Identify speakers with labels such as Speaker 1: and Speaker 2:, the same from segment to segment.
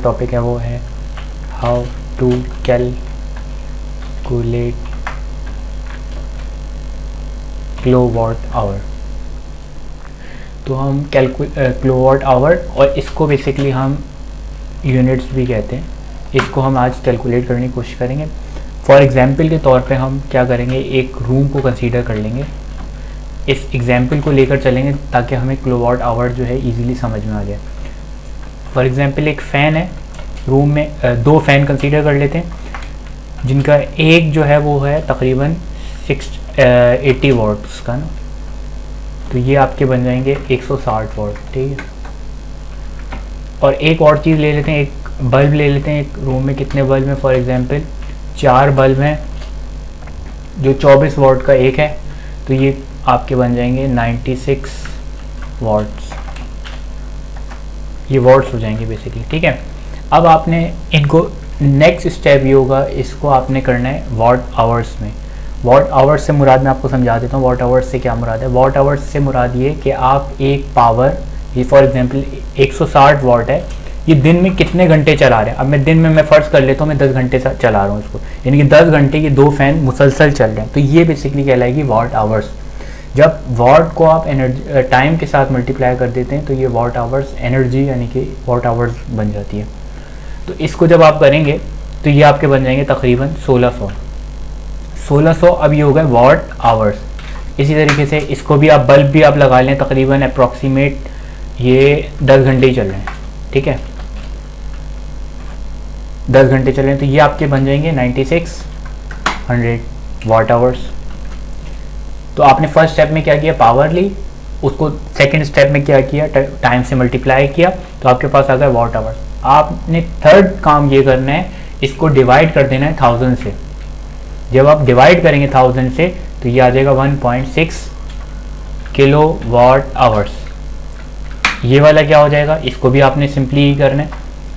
Speaker 1: Topic है वो है how to calculate kilowatt hour. तो हम किलोवाट आवर, और इसको बेसिकली हम यूनिट्स भी कहते हैं, इसको हम आज कैलकुलेट करने की कोशिश करेंगे। फॉर एग्जांपल के तौर पे हम क्या करेंगे, एक रूम को कंसीडर कर लेंगे, इस एग्जांपल को लेकर चलेंगे ताकि हमें किलोवाट आवर जो है इजीली समझ में आ जाए। फॉर एग्जांपल एक फ़ैन है रूम में, दो फ़ैन कंसीडर कर लेते हैं जिनका एक जो है वो है तकरीबन 80 वाट्स का ना, तो ये आपके बन जाएंगे 160 वाट, ठीक है। और एक और चीज़ ले लेते हैं, एक बल्ब ले लेते हैं। एक रूम में कितने बल्ब हैं, फॉर एग्जांपल 4 बल्ब हैं जो 24 वाट का एक है, तो ये आपके बन जाएंगे 96 वाट्स, ये वाट्स हो जाएंगे बेसिकली, ठीक है। अब आपने इनको नेक्स्ट स्टेप ये होगा, इसको आपने करना है वाट आवर्स में। वाट आवर्स से मुराद मैं आपको समझा देता हूँ, वाट आवर्स से क्या मुराद है। वाट आवर्स से मुराद ये कि आप एक पावर, ये फॉर एग्जांपल 160 वाट है, ये दिन में कितने घंटे चला रहे हैं। अब मैं दिन में मैं फ़र्ज़ कर लेता हूँ मैं 10 घंटे चला रहा हूँ इसको, यानी कि 10 घंटे ये दो फ़ैन मुसलसल चल रहे हैं, तो ये बेसिकली कहलाएगी वाट आवर्स। जब वाट को आप एनर्जी टाइम के साथ मल्टीप्लाई कर देते हैं तो ये वाट आवर्स एनर्जी यानी कि वाट आवर्स बन जाती है। तो इसको जब आप करेंगे तो ये आपके बन जाएंगे तकरीबन 1600। अब ये हो गए वाट आवर्स। इसी तरीके से इसको भी आप बल्ब भी आप लगा लें, तकरीबन अप्रॉक्सीमेट ये 10 घंटे ही चल रहे हैं, ठीक है, 10 घंटे चल रहे हैं, तो ये आपके बन जाएंगे 9600 वाट आवर्स। तो आपने फर्स्ट स्टेप में क्या किया, पावर ली, उसको सेकंड स्टेप में क्या किया, टाइम से मल्टीप्लाई किया, तो आपके पास आ गया वाट आवर्स। आपने थर्ड काम ये करना है, इसको डिवाइड कर देना है 1000 से। जब आप डिवाइड करेंगे 1000 से तो ये आ जाएगा 1.6 किलो वाट आवर्स। ये वाला क्या हो जाएगा, इसको भी आपने सिंपली ही करना है,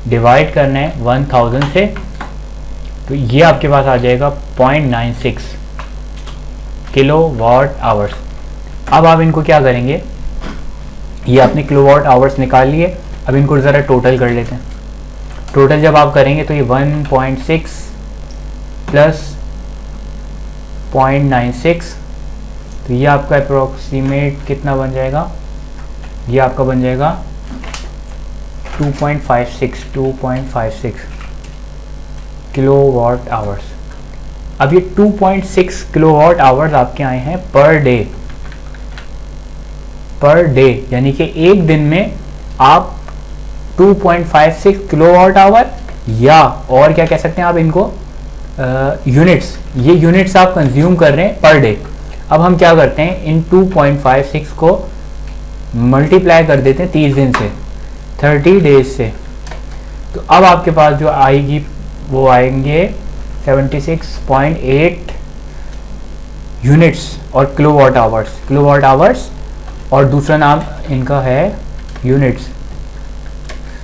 Speaker 1: डिवाइड करना है 1000 से, तो ये आपके पास आ जाएगा 0.96 किलो वाट आवर्स। अब आप इनको क्या करेंगे, ये आपने किलो वाट आवर्स निकाल लिए, अब इनको ज़रा टोटल कर लेते हैं। टोटल जब आप करेंगे तो ये 1.6 प्लस 0.96, तो ये आपका अप्रोक्सीमेट कितना बन जाएगा, ये आपका बन जाएगा 2.56 किलो वाट आवर्स। अब ये 2.6 किलो वाट आवर्स आपके आए हैं पर डे, यानी कि एक दिन में आप 2.56 किलो वाट आवर, या और क्या कह सकते हैं आप इनको, यूनिट्स, ये यूनिट्स आप कंज्यूम कर रहे हैं पर डे। अब हम क्या करते हैं, इन 2.56 को मल्टीप्लाई कर देते हैं 30 दिन से, 30 डेज से, तो अब आपके पास जो आएगी वो आएंगे 76.8 यूनिट्स और किलोवाट आवर्स, और दूसरा नाम इनका है यूनिट्स।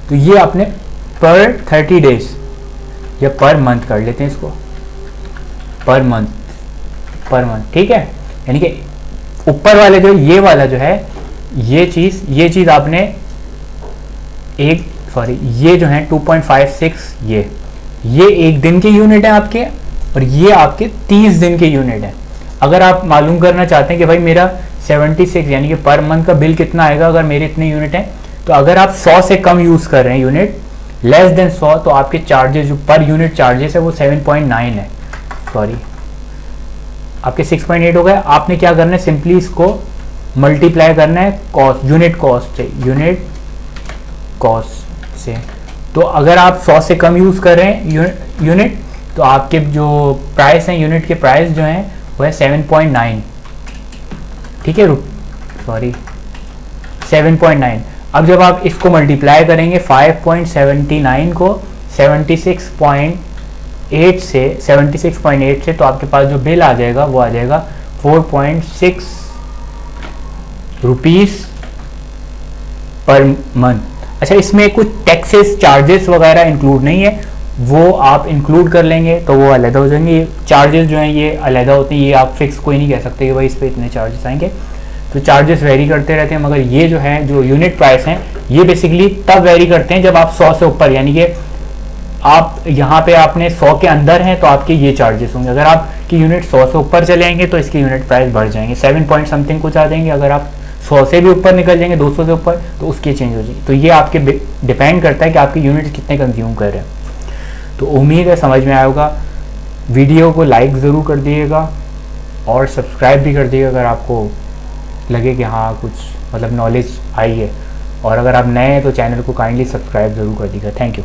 Speaker 1: तो ये आपने पर 30 डेज या पर मंथ कर लेते हैं इसको, पर मंथ, ठीक है। यानी कि ऊपर वाले जो ये वाला जो है, ये चीज़ आपने ये जो है 2.56, ये एक दिन के यूनिट है आपके, और ये आपके 30 दिन के यूनिट है। अगर आप मालूम करना चाहते हैं कि भाई मेरा 76 यानी कि पर मंथ का बिल कितना आएगा अगर मेरे इतने यूनिट हैं, तो अगर आप 100 से कम यूज़ कर रहे हैं यूनिट, लेस देन 100, तो आपके चार्जेस जो पर यूनिट चार्जेस है वो 7.9 है, आपके 6.8 हो गए। आपने क्या करना है, सिंपली इसको मल्टीप्लाई करना है कॉस्ट, यूनिट कॉस्ट से। तो अगर आप 100 से कम यूज़ कर रहे हैं यूनिट, तो आपके जो प्राइस हैं, यूनिट के प्राइस जो हैं वो है 7.9, ठीक है, 7.9। अब जब आप इसको मल्टीप्लाई करेंगे 5.79 को 76.8 से, तो आपके पास जो बिल आ जाएगा वो आ जाएगा 4.6 रुपीज़ पर मंथ। अच्छा, इसमें कुछ टैक्सेस चार्जेस वगैरह इंक्लूड नहीं है, वो आप इंक्लूड कर लेंगे तो वो अलग हो जाएंगे। ये चार्जेस जो हैं ये अलग होते हैं, ये आप फिक्स कोई नहीं कह सकते कि भाई इस पर इतने चार्जेस आएंगे, तो चार्जेस वेरी करते रहते हैं। मगर ये जो है, जो यूनिट प्राइस हैं, ये बेसिकली तब वेरी करते हैं जब आप 100 से ऊपर, यानी कि आप यहाँ पे आपने 100 के अंदर हैं तो आपके ये चार्जेस होंगे। अगर आपकी यूनिट 100 से ऊपर चले जाएंगे तो इसकी यूनिट प्राइस बढ़ जाएंगे, 7 पॉइंट समथिंग कुछ आ जाएंगे। अगर आप 100 से भी ऊपर निकल जाएंगे, 200 से ऊपर, तो उसकी चेंज हो जाएगी। तो ये आपके डिपेंड करता है कि आपकी यूनिट कितने कंज्यूम कर रहे हैं। तो उम्मीद है समझ में आया होगा। वीडियो को लाइक ज़रूर कर दिएगा और सब्सक्राइब भी कर दिएगा अगर आपको लगे कि हाँ कुछ मतलब नॉलेज आई है। और अगर आप नए हैं तो चैनल को काइंडली सब्सक्राइब ज़रूर कर दीजिएगा। Thank you.